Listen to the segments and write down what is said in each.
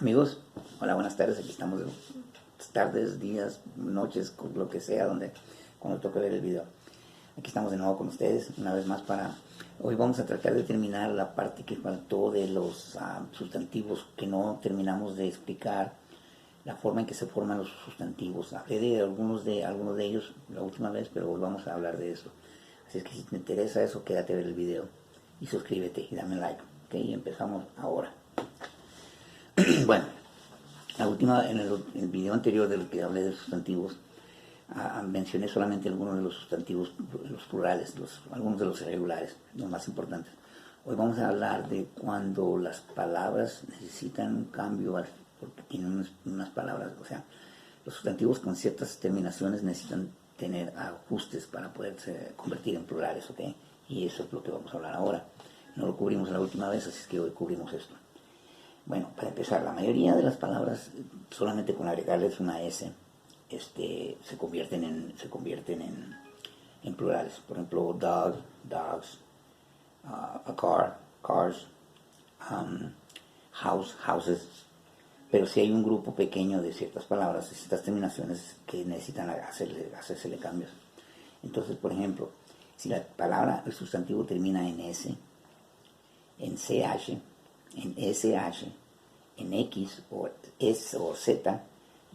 Amigos, hola, buenas tardes. Aquí estamos, tardes, días, noches, lo que sea, cuando toque ver el video. Aquí estamos de nuevo con ustedes, una vez más para... Hoy vamos a tratar de terminar la parte que faltó de los sustantivos, que no terminamos de explicar la forma en que se forman los sustantivos. Hablé de algunos de ellos la última vez, pero volvamos a hablar de eso. Así es que si te interesa eso, quédate a ver el video y suscríbete y dame like. Ok, y empezamos ahora. Bueno, en el video anterior de lo que hablé de sustantivos, mencioné solamente algunos de los sustantivos, los plurales, algunos de los irregulares, los más importantes. Hoy vamos a hablar de cuando las palabras necesitan un cambio, porque tienen unas palabras, o sea, los sustantivos con ciertas terminaciones necesitan tener ajustes para poderse convertir en plurales, ¿ok? Y eso es lo que vamos a hablar ahora. No lo cubrimos la última vez, así es que hoy cubrimos esto. Bueno, para empezar, la mayoría de las palabras, solamente con agregarles una S, se convierten en plurales. Por ejemplo, dog, dogs, a car, cars, house, houses. Pero si hay un grupo pequeño de ciertas palabras, de ciertas terminaciones que necesitan hacérsele cambios. Entonces, por ejemplo, si la palabra, el sustantivo termina en S, en CH, en SH, en X o S o Z,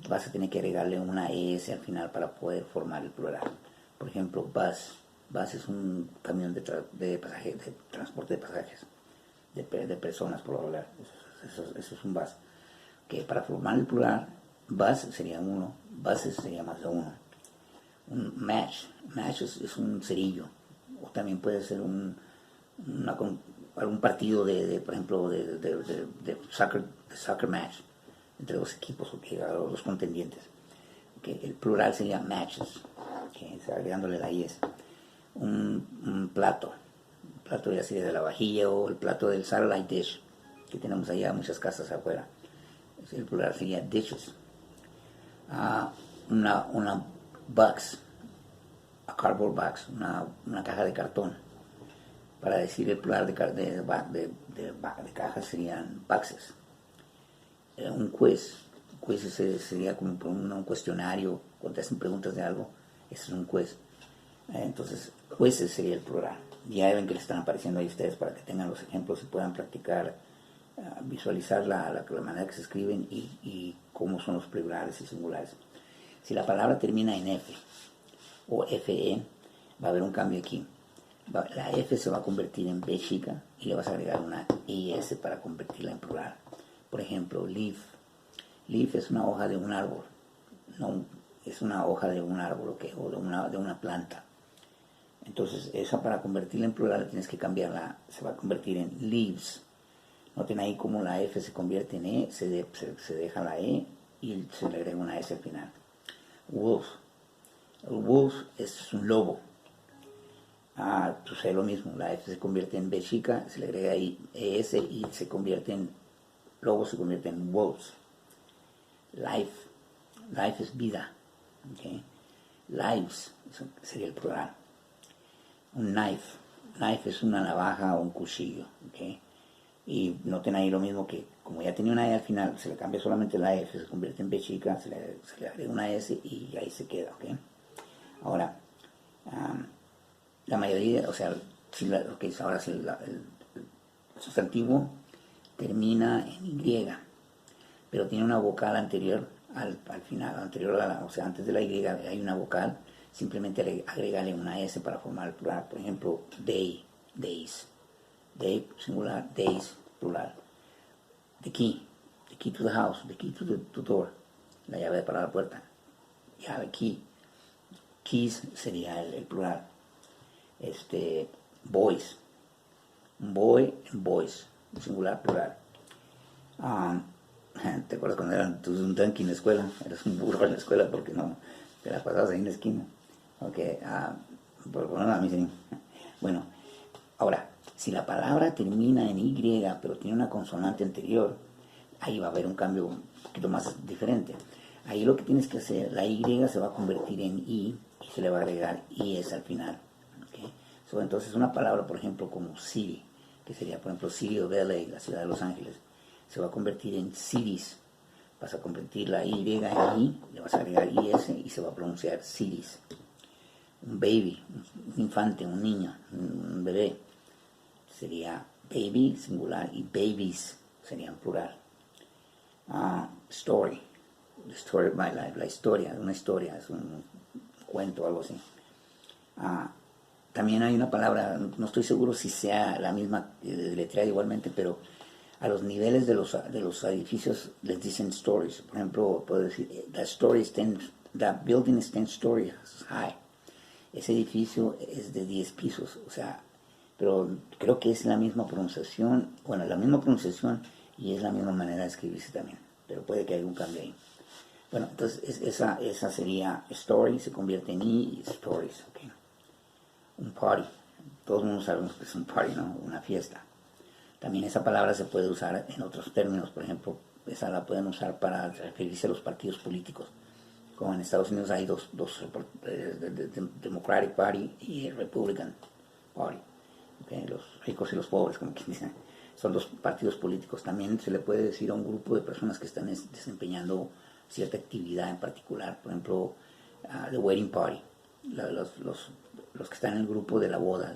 vas a tener que agregarle una ES al final para poder formar el plural. Por ejemplo, bus. Bus es un camión de transporte de pasajes, de personas, por hablar. Eso es un bus. Que para formar el plural, bus sería uno, buses sería más de uno. Un match. Match es un cerillo. O también puede ser algún partido por ejemplo, de soccer match entre dos equipos, los contendientes. El plural sería matches, agregándole la IS. Un plato ya sería de la vajilla, o el plato del satellite dish, que tenemos allá muchas casas afuera. El plural sería dishes. Una box, a cardboard box, una caja de cartón. Para decir el plural de cajas serían boxes. Un quiz sería como un cuestionario, cuando te hacen preguntas de algo, eso es un quiz. Entonces, quizzes sería el plural. Ya ven que les están apareciendo ahí ustedes para que tengan los ejemplos y puedan practicar, visualizar la manera que se escriben y cómo son los plurales y singulares. Si la palabra termina en F o FE, va a haber un cambio aquí. La F se va a convertir en B chica y le vas a agregar una IS para convertirla en plural. Por ejemplo, leaf. Leaf es una hoja de un árbol. No, es una hoja de un árbol, o de una planta. Entonces, esa para convertirla en plural tienes que cambiarla. Se va a convertir en leaves. Noten ahí cómo la F se convierte en E, se deja la E y se le agrega una S al final. Wolf. El wolf es un lobo. Sucede lo mismo, la F se convierte en B chica, se le agrega ahí ES y lobo se convierte en wolves. Life es vida, ¿okay? Lives sería el plural. Un knife es una navaja o un cuchillo, ¿okay? Y noten ahí lo mismo, que como ya tenía una E al final, se le cambia solamente la F, se convierte en B chica, se le agrega una S y ahí se queda, ¿ok? Ahora, la mayoría, o sea, si el sustantivo termina en Y, pero tiene una vocal anterior al final, o sea, antes de la Y hay una vocal, simplemente agregarle una S para formar el plural. Por ejemplo, days. Day singular, days plural. The key to the house, the key to the door, la llave para la puerta. Llave, key. Keys sería el plural. Boys. Un boy and boys, singular, plural. ¿Te acuerdas cuando eras un donkey en la escuela? Eras un burro en la escuela porque no te la pasabas ahí en la esquina. Ok, bueno, a mí sí. Bueno, ahora, si la palabra termina en Y, pero tiene una consonante anterior, ahí va a haber un cambio un poquito más diferente. Ahí lo que tienes que hacer, la Y se va a convertir en I y se le va a agregar IS al final. ¿Okay? Entonces una palabra, por ejemplo, como city, que sería, por ejemplo, City of LA, la ciudad de Los Ángeles, se va a convertir en cities. Vas a convertir la Y en I, le vas a agregar IS y se va a pronunciar cities. Un baby, un infante, un niño, un bebé, sería baby singular y babies serían plural. Story, the story of my life, la historia, una historia, es un cuento o algo así. También hay una palabra, no estoy seguro si sea la misma, deletreada igualmente, pero a los niveles de los edificios les dicen stories. Por ejemplo, puedo decir, that building is 10 stories high. Ese edificio es de 10 pisos, o sea, pero creo que es la misma pronunciación, y es la misma manera de escribirse también, pero puede que haya un cambio ahí. Bueno, entonces esa sería story, se convierte en I y stories, okay. Un party, todos el mundo sabemos que es un party, ¿no? Una fiesta. También esa palabra se puede usar en otros términos, por ejemplo, esa la pueden usar para referirse a los partidos políticos. Como en Estados Unidos hay dos Democratic Party y Republican Party, okay, los ricos y los pobres, como quien dice, son dos partidos políticos. También se le puede decir a un grupo de personas que están desempeñando cierta actividad en particular, por ejemplo, the wedding party, los que están en el grupo de la boda,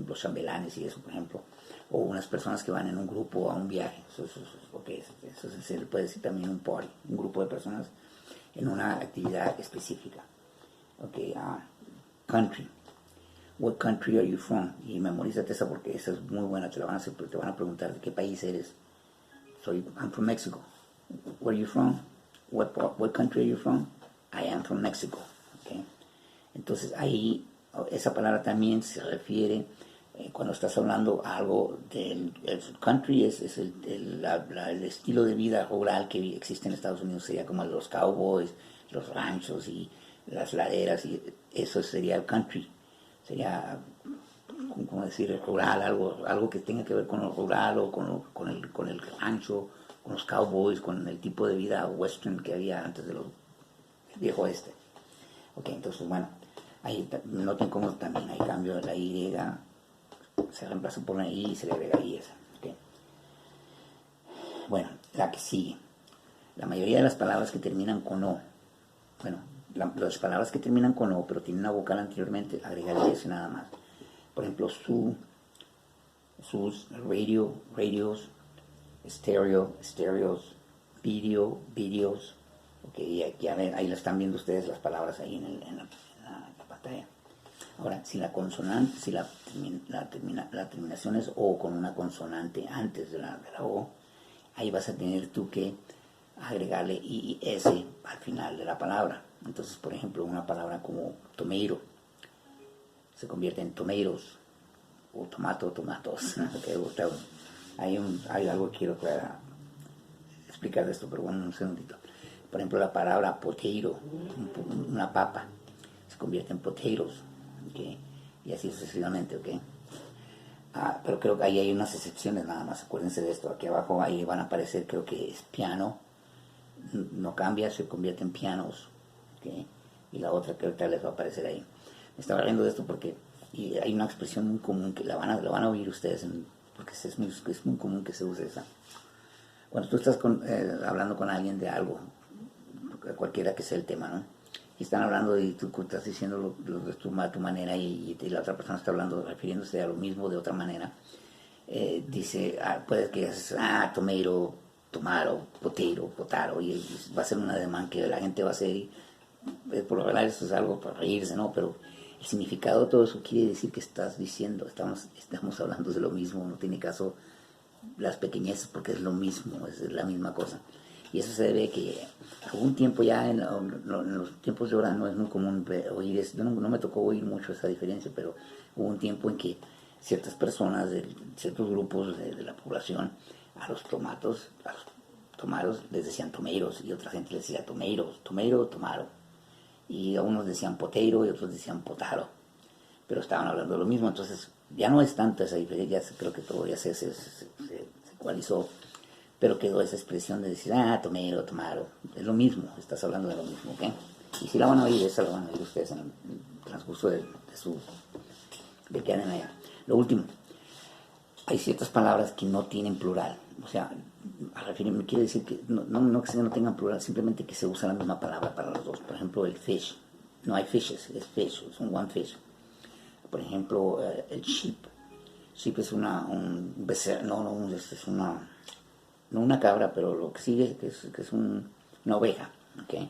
los chambelanes y eso, por ejemplo, o unas personas que van en un grupo a un viaje, eso se le puede decir también un party, un grupo de personas en una actividad específica. Okay, country. What country are you from? Y memorízate esa porque esa es muy buena, te van a preguntar de qué país eres. I'm from Mexico. Where are you from? What country are you from? I am from Mexico. Okay. Entonces ahí esa palabra también se refiere cuando estás hablando algo del country, es el estilo de vida rural que existe en Estados Unidos, sería como los cowboys, los ranchos y las laderas, y eso sería el country, sería como decir rural, algo que tenga que ver con lo rural o con el rancho, con los cowboys, con el tipo de vida western que había antes del viejo oeste. Ok, entonces bueno, ahí noten cómo también hay cambio de la Y, se reemplaza por una I y se le agrega IS. Okay. Bueno, la que sigue. La mayoría de las palabras que terminan con O, bueno, las palabras que terminan con O, pero tienen una vocal anteriormente, agrega IS nada más. Por ejemplo, sus, radio, radios, stereo, stereos, video, videos. Okay, y aquí, a ver, ahí la están viendo ustedes las palabras ahí en la pantalla. Ahora, si la consonante, si la terminación es O con una consonante antes de la O, ahí vas a tener tú que agregarle IS al final de la palabra. Entonces, por ejemplo, una palabra como tomato se convierte en tomatoes o tomatos. Okay, hay algo que quiero explicar de esto, pero bueno, un segundito. Por ejemplo, la palabra potato, una papa, se convierte en potatoes. Okay, y así sucesivamente, ¿ok? Pero creo que ahí hay unas excepciones nada más, acuérdense de esto. Aquí abajo ahí van a aparecer, creo que es piano, no cambia, se convierte en pianos, ¿ok? Y la otra que ahorita les va a aparecer ahí. Me estaba riendo de esto porque hay una expresión muy común que la van a oír ustedes, porque es muy común que se use esa. Cuando tú estás hablando con alguien de algo, cualquiera que sea el tema, ¿no? Y están hablando y tú estás diciendo de tu manera y la otra persona está hablando, refiriéndose a lo mismo de otra manera. Dice, puede que es tomato, potaro, y va a ser un ademán que la gente va a hacer, y por lo general eso es algo para reírse, ¿no? Pero el significado de todo eso quiere decir que estás diciendo, estamos hablando de lo mismo, no tiene caso las pequeñeces porque es lo mismo, es la misma cosa. Y eso se debe a que algún tiempo ya en los tiempos de ahora no es muy común oír eso. Yo no me tocó oír mucho esa diferencia, pero hubo un tiempo en que ciertas personas, ciertos grupos de la población, a los tomatos les decían tomeiros, y otra gente les decía tomaro, y a unos decían poteiro y otros decían potaro, pero estaban hablando de lo mismo. Entonces ya no es tanta esa diferencia, creo que todo ya se ecualizó, pero quedó esa expresión de decir, tomaro, es lo mismo, estás hablando de lo mismo, ¿ok? Y si la van a oír, esa la van a oír ustedes en el transcurso de que anden allá. Lo último, hay ciertas palabras que no tienen plural, o sea, a referirme, quiere decir que no que no tengan plural, simplemente que se usa la misma palabra para los dos. Por ejemplo, el fish, no hay fishes, es fish, es un one fish. Por ejemplo, el sheep. Sheep es un becerro, es no una cabra, pero lo que sigue, que es una oveja. ¿Okay?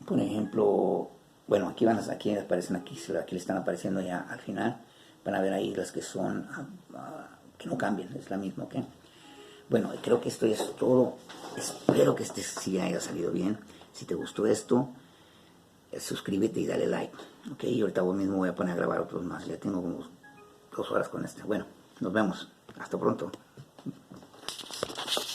Por ejemplo, bueno, aquí aparecen, aquí le están apareciendo ya al final. Van a ver ahí las que son, que no cambian, es la misma, ¿ok? Bueno, creo que esto es todo. Espero que este sí haya salido bien. Si te gustó esto, suscríbete y dale like, ¿ok? Y ahorita vos mismo voy a poner a grabar otros más. Ya tengo como 2 horas con este. Bueno, nos vemos. Hasta pronto.